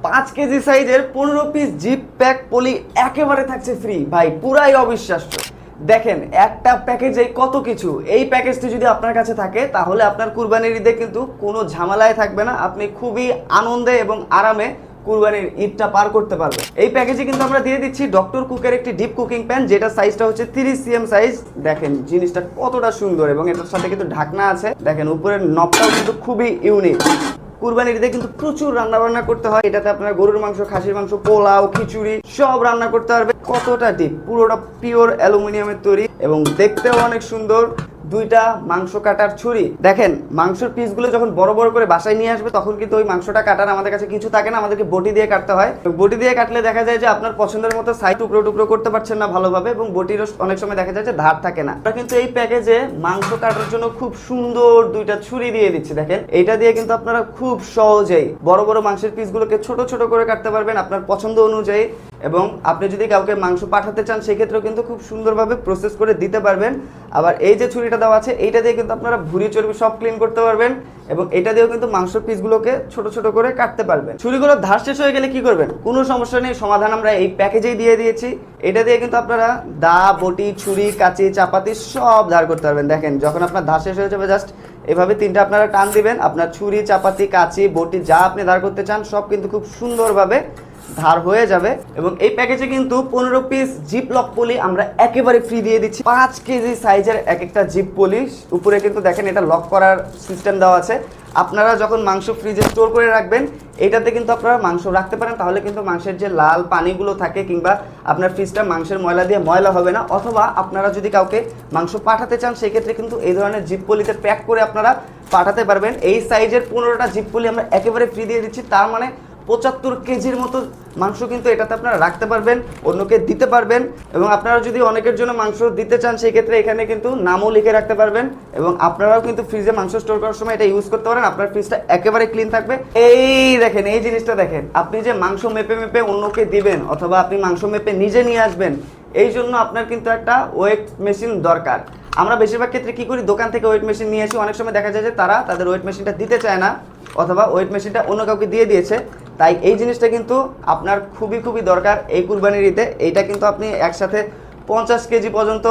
5 KG সাইজের 15 piece zip pack পলি একেবারে থাকছে ফ্রি। ভাই পুরাই অবিশ্বাস্য। দেখেন একটা প্যাকেজে কত কিছু। এই প্যাকেজটি যদি আপনার কাছে থাকে তাহলে আপনার কুরবানির ঈদে কিন্তু কোনো ঝামেলায় থাকবে না, আপনি খুবই আনন্দে এবং আরামে কুরবানির ঈদটা পার করতে পারবে। এই প্যাকেজে কিন্তু আমরা দিয়ে দিচ্ছি ডক্টর কুকের একটি ডিপ কুকিং প্যান, যেটা সাইজটা হচ্ছে 30 cm সাইজ। দেখেন জিনিসটা কতটা সুন্দর এবং এটার সাথে কিন্তু ঢাকনা আছে। দেখেন উপরের নবটাও কিন্তু খুবই ইউনিক। কুরবানির ঈদে কিন্তু প্রচুর রান্না বান্না করতে হয়। এটাতে আপনার গরুর মাংস, খাসির মাংস, পোলাও, খিচুড়ি সব রান্না করতে পারবে। কতটা ডিপ, পুরোটা পিওর অ্যালুমিনিয়ামের তৈরি এবং দেখতেও অনেক সুন্দর। দুইটা মাংস কাটার ছুরি। দেখেন মাংসের পিসগুলো যখন বড় বড় করে বাসায় নিয়ে আসবে তখন কিন্তু ওই মাংসটা কাটার আমাদের কাছে কিছু থাকে না, আমাদেরকে বটি দিয়ে কাটতে হয়। বটি দিয়ে কাটলে দেখা যায় যে আপনার পছন্দের মতো সাইড টুকরো টুকরো করতে পারছেন না ভালোভাবে, এবং বটির অনেক সময় দেখা যায় যে ধার থাকে না। আমরা কিন্তু এই প্যাকেজে মাংস কাটার জন্য খুব সুন্দর দুইটা ছুরি দিয়ে দিচ্ছি। দেখেন এইটা দিয়ে কিন্তু আপনারা খুব সহজেই বড় বড় মাংসের পিসগুলোকে ছোট ছোট করে কাটতে পারবেন আপনার পছন্দ অনুযায়ী। এবং আপনি যদি কাউকে মাংস পাঠাতে চান সেক্ষেত্রেও কিন্তু খুব সুন্দরভাবে প্রসেস করে দিতে পারবেন। আবার এই যে ছুরিটা দেওয়া আছে এইটা দিয়ে কিন্তু আপনারা ভুঁড়ি চর্বি সব ক্লিন করতে পারবেন, এবং এটা দিয়েও কিন্তু মাংসের পিসগুলোকে ছোট ছোট করে কাটতে পারবেন। ছুরিগুলোর ধার শেষ হয়ে গেলে কি করবেন? কোনো সমস্যা নেই, সমাধান আমরা এই প্যাকেজেই দিয়ে দিয়েছি। এটা দিয়ে কিন্তু আপনারা দা, বটি, ছুরি, কাঁচি, চাপাতি সব ধার করতে পারবেন। দেখেন যখন আপনার ধার শেষ হয়ে যাবে জাস্ট এভাবে তিনটা আপনারা টান দিবেন, আপনার ছুরি, চাপাতি, কাঁচি, বটি যা আপনি ধার করতে চান সব কিন্তু খুব সুন্দরভাবে ধার হয়ে যাবে। এবং এই প্যাকেজে কিন্তু 15 পিস জিপ লক পলি আমরা একেবারে ফ্রি দিয়ে দিচ্ছি। 5 কেজি সাইজের এক একটা জিপ পলি। উপরে কিন্তু দেখেন এটা লক করার সিস্টেম দেওয়া আছে। আপনারা যখন মাংস ফ্রিজে স্টোর করে রাখবেন এটাতে কিন্তু আপনারা মাংস রাখতে পারেন, তাহলে কিন্তু মাংসের যে লাল পানিগুলো থাকে কিংবা আপনার ফ্রিজটা মাংসের ময়লা দিয়ে ময়লা হবে না। অথবা আপনারা যদি কাউকে মাংস পাঠাতে চান সেক্ষেত্রে কিন্তু এই ধরনের জিপ পলিতে প্যাক করে আপনারা পাঠাতে পারবেন। এই সাইজের 15টা জিপ পলি আমরা একেবারে ফ্রি দিয়ে দিচ্ছি। তার মানে 75 কেজির মতো মাংস কিন্তু এটাতে আপনারা রাখতে পারবেন, অন্যকে দিতে পারবেন। এবং আপনারা যদি অনেকের জন্য মাংস দিতে চান সেই ক্ষেত্রে এখানে কিন্তু নামও লিখে রাখতে পারবেন, এবং আপনারাও কিন্তু ফ্রিজে মাংস স্টোর করার সময় এটা ইউজ করতে পারেন। আপনার ফ্রিজটা একেবারে ক্লিন থাকবে। এই দেখেন এই জিনিসটা দেখেন, আপনি যে মাংস মেপে মেপে অন্যকে দিবেন অথবা আপনি মাংস মেপে নিজে নিয়ে আসবেন, এই জন্য আপনার কিন্তু একটা ওয়েট মেশিন দরকার। আমরা বেশিরভাগ ক্ষেত্রে কি করি, দোকান থেকে ওয়েট মেশিন নিয়ে আসি। অনেক সময় দেখা যায় যে তারা তাদের ওয়েট মেশিনটা দিতে চায় না অথবা ওয়েট মেশিনটা অন্য কাউকে দিয়ে দিয়েছে। তাই এই জিনিসটা কিন্তু আপনার খুবই খুবই দরকার এই কুরবানির ঈদে। এইটা কিন্তু আপনি একসাথে 50 কেজি পর্যন্ত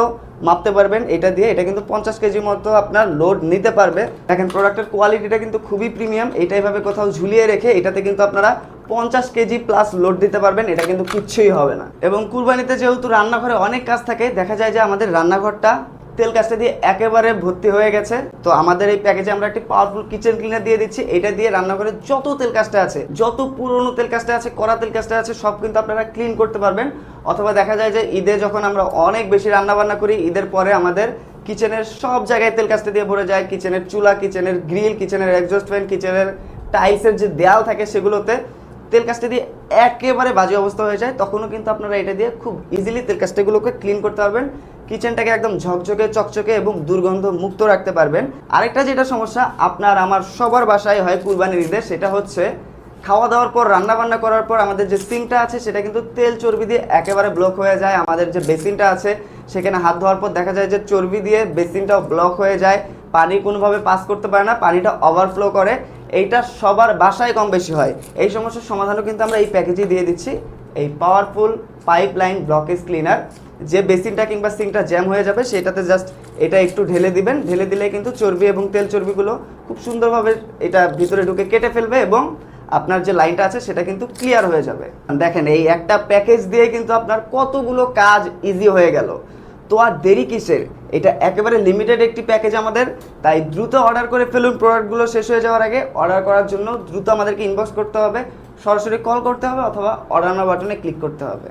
মাপতে পারবেন এটা দিয়ে। এটা কিন্তু 50 কেজি মতো আপনার লোড নিতে পারবে। দেখেন প্রোডাক্টের কোয়ালিটিটা কিন্তু খুবই প্রিমিয়াম। এইটা এভাবে কোথাও ঝুলিয়ে রেখে এটাতে কিন্তু আপনারা 50 কেজি প্লাস লোড দিতে পারবেন, এটা কিন্তু কিচ্ছুই হবে না। এবং কুরবানিতে যেহেতু রান্নাঘরে অনেক কাজ থাকে, দেখা যায় যে আমাদের রান্নাঘরটা তেল কাজটা দিয়ে একেবারে ভর্তি হয়ে গেছে। তো আমাদের এই প্যাকেজে আমরা একটি পাওয়ারফুল কিচেন ক্লিনার দিয়ে দিচ্ছি। এটা দিয়ে রান্নাঘরে যত তেল কাজটা আছে, যত পুরনো তেল কাজটা আছে, কড়া তেল কাজটা আছে, সব কিন্তু আপনারা ক্লিন করতে পারবেন। অথবা দেখা যায় যে ঈদে যখন আমরা অনেক বেশি রান্না বান্না করি, ঈদের পরে আমাদের কিচেনের সব জায়গায় তেল কাজটা দিয়ে ভরে যায়। কিচেনের চুলা, কিচেনের গ্রিল, কিচেনের এক্সস্ট ফ্যান, কিচেনের টাইলসের যে দেয়াল থাকে সেগুলোতে তেল কাজটা দিয়ে একেবারে বাজে অবস্থা হয়ে যায়। তখনও কিন্তু আপনারা এটা দিয়ে খুব ইজিলি তেল কাজটাগুলোকে ক্লিন করতে পারবেন। কিচেনটাকে একদম ঝকঝকে, চকচকে এবং দুর্গন্ধ মুক্ত রাখতে পারবেন। আরেকটা যেটা সমস্যা আপনার আমার সবার বাসায় হয় কুরবানির ঈদে, সেটা হচ্ছে খাওয়া দাওয়ার পর, রান্না বান্না করার পর আমাদের যে সিঙ্কটা আছে সেটা কিন্তু তেল চর্বি দিয়ে একেবারে ব্লক হয়ে যায়। আমাদের যে বেসিনটা আছে সেখানে হাত ধোয়ার পর দেখা যায় যে চর্বি দিয়ে বেসিনটাও ব্লক হয়ে যায়, পানি কোনোভাবে পাস করতে পারে না, পানিটা ওভারফ্লো করে। এইটা সবার বাসায় কম বেশি হয়। এই সমস্যার সমাধানও কিন্তু আমরা এই প্যাকেজে দিয়ে দিচ্ছি, এই পাওয়ারফুল পাইপলাইন ব্লকেজ ক্লিনার। যে বেসিনটা কিংবা সিঙ্কটা জ্যাম হয়ে যাবে সেটাতে জাস্ট এটা একটু ঢেলে দিবেন, ঢেলে দিলে কিন্তু চর্বি এবং তেল চর্বিগুলো খুব সুন্দরভাবে এটা ভিতরে ঢুকে কেটে ফেলবে এবং আপনার যে লাইনটা আছে সেটা কিন্তু ক্লিয়ার হয়ে যাবে। দেখেন এই একটা প্যাকেজ দিয়ে কিন্তু আপনার কতগুলো কাজ ইজি হয়ে গেল। তো আর দেরি কিসের, এটা একেবারে লিমিটেড একটি প্যাকেজ আমাদের। তাই দ্রুত অর্ডার করে ফেলুন। প্রোডাক্টগুলো শেষ হয়ে যাওয়ার আগে অর্ডার করার জন্য দ্রুত আমাদেরকে ইনবক্স করতে হবে, সরাসরি কল করতে হবে অথবা অর্ডার নাও বাটনে ক্লিক করতে হবে।